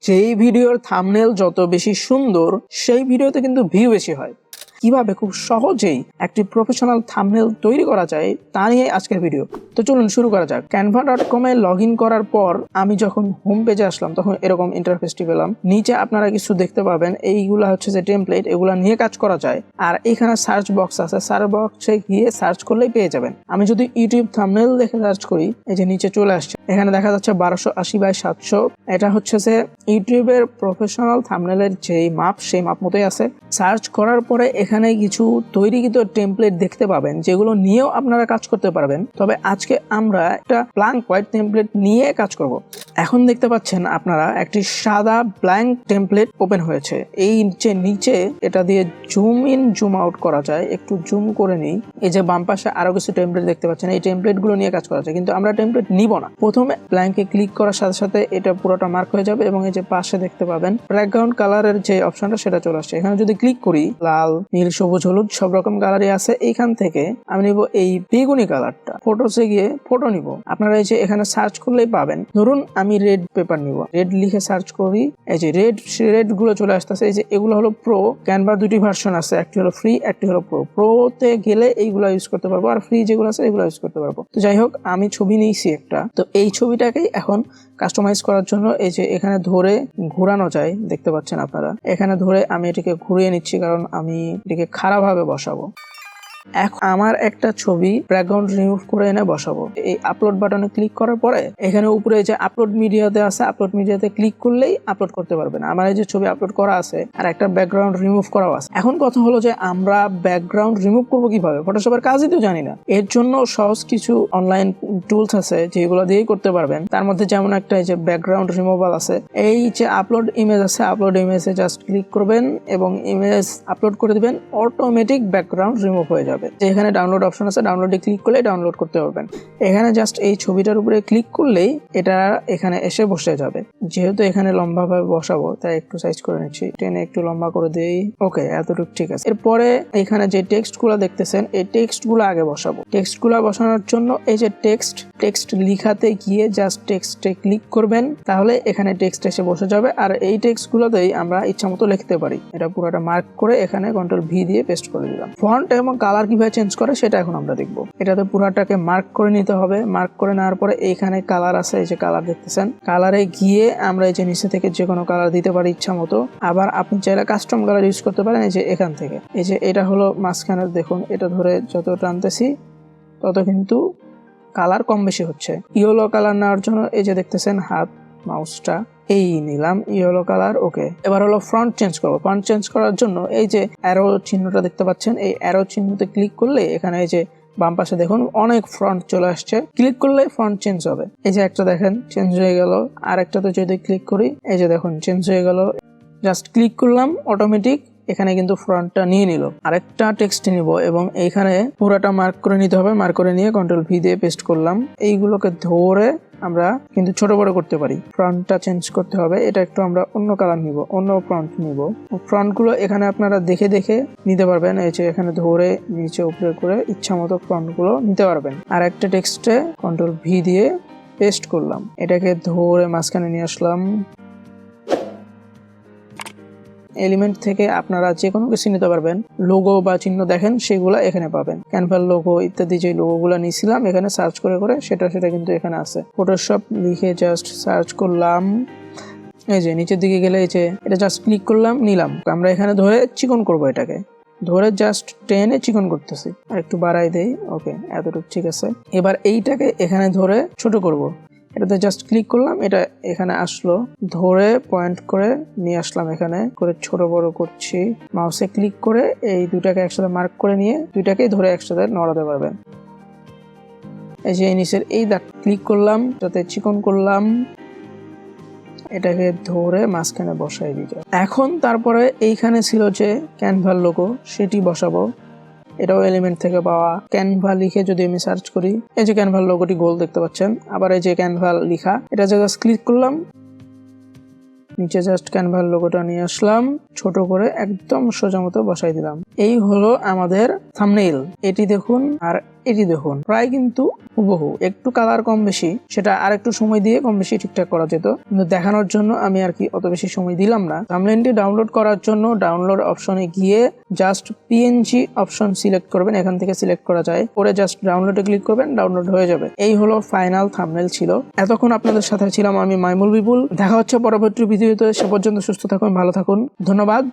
যেই ভিডিওর থাম্বনেল যত বেশি সুন্দর সেই ভিডিওতে কিন্তু ভিউ বেশি হয়। কিভাবে খুব সহজেই একটি প্রফেশনাল থাম্বনেল তৈরি করা যায় তা নিয়ে আজকের ভিডিও। তো চলুন শুরু করা যাক। canva.com এ লগ ইন করার পর আমি যখন হোম পেজে আসলাম তখন এরকম ইন্টারফেসটি পেলাম। নিচে আপনারা কিছু দেখতে পাবেন, এইগুলা হচ্ছে যে টেমপ্লেট, এগুলা নিয়ে কাজ করা যায়। আর এখানে সার্চ বক্স আছে, সার্চ বক্সে গিয়ে সার্চ করলেই পেয়ে যাবেন। আমি যদি ইউটিউব থাম্বনেল দেখে সার্চ করি, এই যে নিচে চলে আসছে, এখানে দেখা যাচ্ছে 1280x700। এটা হচ্ছে যে ইউটিউবের প্রফেশনাল থাম্বনেলের যেই মাপ সেই মাপ মতোই আছে। সার্চ করার পরে এখানে কিছু তৈরিকৃত টেমপ্লেট দেখতে পাবেন যেগুলো নিয়েও আপনারা কাজ করতে পারবেন। তবে আজকে আমরা একটা ব্ল্যাঙ্ক হোয়াইট টেমপ্লেট নিয়ে কাজ করব। এখন দেখতে পাচ্ছেন আপনারা একটি সাদা ব্ল্যাঙ্ক টেমপ্লেট ওপেন হয়েছে। এই যে নিচে এটা দিয়ে জুম ইন জুম আউট করা যায়, একটু জুম করে নিই। এই যে বাম পাশে আরো কিছু টেমপ্লেট দেখতে পাচ্ছেন, এই টেমপ্লেট গুলো নিয়ে কাজ করা যায়, কিন্তু আমরা টেমপ্লেট নিব না। প্রথমে ব্ল্যাঙ্কে ক্লিক করার সাথে সাথে এটা পুরোটা মার্ক হয়ে যাবে এবং এই যে পাশে দেখতে পাবেন ব্যাকগ্রাউন্ড কালারের যে অপশনটা সেটা চলে আসছে। এখানে যদি ক্লিক করি, লাল, নীল, সবুজ, হলুদ সব রকম কালারই আছে। এইখান থেকে আমি নিব এই বেগুনি কালারটা। ফটোসে গিয়ে ফটো নিব। আপনারা এই যে এখানে সার্চ করলেই পাবেন। ধরুন আমি রেড পেপার নিব, রেড লিখে সার্চ করি, এই যে রেড গুলো চলে আসতেছে। এই যে এগুলো হলো প্রো। ক্যানভার দুটি ভার্সন আছে, একটি হলো ফ্রি, একটি হলো প্রো। প্রোতে গেলে এইগুলো ইউজ করতে পারবো, আর ফ্রি যেগুলো আছে এগুলো ইউজ করতে পারবো। তো যাই হোক, আমি ছবি নিয়েছি একটা। তো এই ছবিটাকেই এখন কাস্টমাইজ করার জন্য এই যে এখানে ধরে ঘোরানো যায়, দেখতে পাচ্ছেন আপনারা। এখানে ধরে আমি এটিকে ঘুরিয়ে নিচ্ছি, কারণ আমি এটিকে খারাপ ভাবে বসাবো। এখন আমার একটা ছবি ব্যাকগ্রাউন্ড রিমুভ করে এনে বসাবো। এই আপলোড বাটনে ক্লিক করার পরে এখানে উপরে যে আপলোড মিডিয়াতে আছে, আপলোড মিডিয়াতে ক্লিক করলেই আপলোড করতে পারবেন। আমার এই যে ছবি আপলোড করা আছে আর একটা ব্যাকগ্রাউন্ড রিমুভ করাও আছে। এখন কথা হলো যে আমরা ব্যাকগ্রাউন্ড রিমুভ করবো কিভাবে? ফটোশপের কাজই তো জানি না। এর জন্য সহজ কিছু অনলাইন টুলস আছে যেগুলো দিয়েই করতে পারবেন। তার মধ্যে যেমন একটা এই যে ব্যাকগ্রাউন্ড রিমুভাল আছে। এই যে আপলোড ইমেজ আছে, আপলোড ইমেজে জাস্ট ক্লিক করবেন এবং ইমেজ আপলোড করে দিবেন, অটোমেটিক ব্যাকগ্রাউন্ড রিমুভ হয়ে যাবে। যে এখানে ডাউনলোড অপশন আছে, ডাউনলোডে ক্লিক করলে ডাউনলোড করতে পারবেন। এখানে জাস্ট এই ছবিটার উপরে ক্লিক করলেই এটা এখানে এসে বসে যাবে। যেহেতু এখানে লম্বা ভাবে বসাবো তাই একটু সাইজ করে নিচ্ছি, টেনে একটু লম্বা করে দেই। ওকে, এতটুকু ঠিক আছে। এরপরে এখানে যে টেক্সট গুলো দেখতেছেন, এই টেক্সট গুলো আগে বসাবো। টেক্সট গুলো বসানোর জন্য এই যে টেক্সট লিখাতে গিয়ে জাস্ট টেক্সটে ক্লিক করবেন, তাহলে এখানে টেক্সট এসে বসে যাবে। আর এই টেক্সট গুলোতেই আমরা ইচ্ছা মতো লিখতে পারি। এটা পুরোটা মার্ক করে এখানে কন্ট্রোল ভি দিয়ে পেস্ট করে দিলাম। ফন্ট এবং কালার কিভাবে চেঞ্জ করে সেটা এখন আমরা দেখবো। এটাতে পুরাটাকে মার্ক করে নিতে হবে। মার্ক করে নেওয়ার পরে এইখানে কালার আছে, এই যে কালার দেখতেছেন, কালারে গিয়ে আমরা এই যে নিচে থেকে যে কোনো কালার দিতে পারি ইচ্ছা মতো। আবার আপনি চাইলে কাস্টম কালার ইউজ করতে পারেন। এই যে এখান থেকে এই যে এটা হলো মাঝখানে, দেখুন এটা ধরে যত টানতেছি তত কিন্তু কালার কম বেশি হচ্ছে। ইয়েলো কালার নেওয়ার জন্য এই যে দেখতেছেন হাত মাউসটা এই নিলাম ইয়েলো কালার। ওকে, এবার হলো ফ্রন্ট চেঞ্জ করবো। ফ্রন্ট চেঞ্জ করার জন্য এই যে অ্যারো চিহ্নটা দেখতে পাচ্ছেন, এই অ্যারো চিহ্নতে ক্লিক করলে এখানে এই যে বাম পাশে দেখুন অনেক ফ্রন্ট চলে আসছে। ক্লিক করলে ফ্রন্ট চেঞ্জ হবে। এই যে একটা দেখেন চেঞ্জ হয়ে গেল, আর একটাতে যদি ক্লিক করি এই যে দেখুন চেঞ্জ হয়ে গেল। জাস্ট ক্লিক করলাম, অটোমেটিক এখানে কিন্তু ফ্রন্টটা নিয়ে নিল। আরেকটা টেক্সট নিব এবং এইখানে পুরোটা মার্ক করে নিতে হবে। মার্ক করে নিয়ে কন্ট্রোল ভি দিয়ে পেস্ট করলাম। এইগুলোকে ধরে আমরা কিন্তু ছোট বড় করতে পারি। ফ্রন্টটা চেঞ্জ করতে হবে, এটা একটু আমরা অন্য কালার নিব, অন্য ফ্রন্ট নিব। ফ্রন্ট গুলো এখানে আপনারা দেখে দেখে নিতে পারবেন। এই যে এখানে ধরে নিচে উপরে করে ইচ্ছা মতো ফ্রন্ট গুলো নিতে পারবেন। আর একটা টেক্সটে কন্ট্রোল ভি দিয়ে পেস্ট করলাম, এটাকে ধরে মাঝখানে নিয়ে আসলাম। এলিমেন্ট থেকে আপনারা যে কোনো কিছু নিতে পারবেন। লোগো বা চিহ্ন দেখেন সেগুলা এখানে পাবেন। ক্যানভার লোগো ইত্যাদি যে লোগোগুলো নিয়েছিলাম এখানে সার্চ করে করে সেটা কিন্তু এখানে আছে। ফটোশপ লিখে জাস্ট সার্চ করলাম, এই যে নিচের দিকে গেলে এই যে এটা জাস্ট ক্লিক করলাম, নিলাম। আমরা এখানে ধরে চিকন করব, এটাকে ধরে জাস্ট টেনে চিকন করতেছি। আর একটু বাড়াই দেই। ওকে, এতটুকু ঠিক আছে। এবার এইটাকে এখানে ধরে ছোট করব। এটাতে জাস্ট ক্লিক করলাম, এটা এখানে আসলো, ধরে পয়েন্ট করে নিয়ে আসলাম, এখানে করে ছোট বড় করছি। মাউসে ক্লিক করে এই দুটাকে একসাথে মার্ক করে নিয়ে দুইটাকেই ধরে একসাথে নড়াতে পারবেন। এই যে নিচের এই দাগ ক্লিক করলাম, যাতে চিকন করলাম, এটাকে ধরে মাঝখানে বসাই দিতে। এখন তারপরে এইখানে ছিল যে ক্যানভার লোগো, সেটি বসাবো। এটাও এলিমেন্ট থেকে পাওয়া। ক্যানভা লিখে যদি আমি সার্চ করি, এই যে ক্যানভার লোগোটি গোল দেখতে পাচ্ছেন। আবার এই যে ক্যানভা লিখা, এটা জাস্ট ক্লিক করলাম, নিচে জাস্ট ক্যানভার লোগোটা নিয়ে আসলাম, ছোট করে একদম সোজা মতো বসাই দিলাম। এই হলো আমাদের থাম্বনেইল। এটি দেখুন। আর এটি দেখুন প্রায় কিন্তু হুবহু, একটু কালার কম বেশি, সেটা আর একটু সময় দিয়ে কম বেশি ঠিকঠাক করা যেত, কিন্তু দেখানোর জন্য আমি আর কি অত বেশি সময় দিলাম না। থাম্বনেলটি ডাউনলোড করার জন্য ডাউনলোড অপশনে গিয়ে জাস্ট পিএনজি অপশন সিলেক্ট করবেন, এখান থেকে সিলেক্ট করা যায়, পরে জাস্ট ডাউনলোডে ক্লিক করবেন, ডাউনলোড হয়ে যাবে। এই হলো ফাইনাল থাম্বনেল ছিল। এতক্ষণ আপনাদের সাথে ছিলাম আমি মাইমুল বিপুল। দেখা হচ্ছে পরবর্তী ভিডিওতে, সে পর্যন্ত সুস্থ থাকুন, ভালো থাকুন, ধন্যবাদ।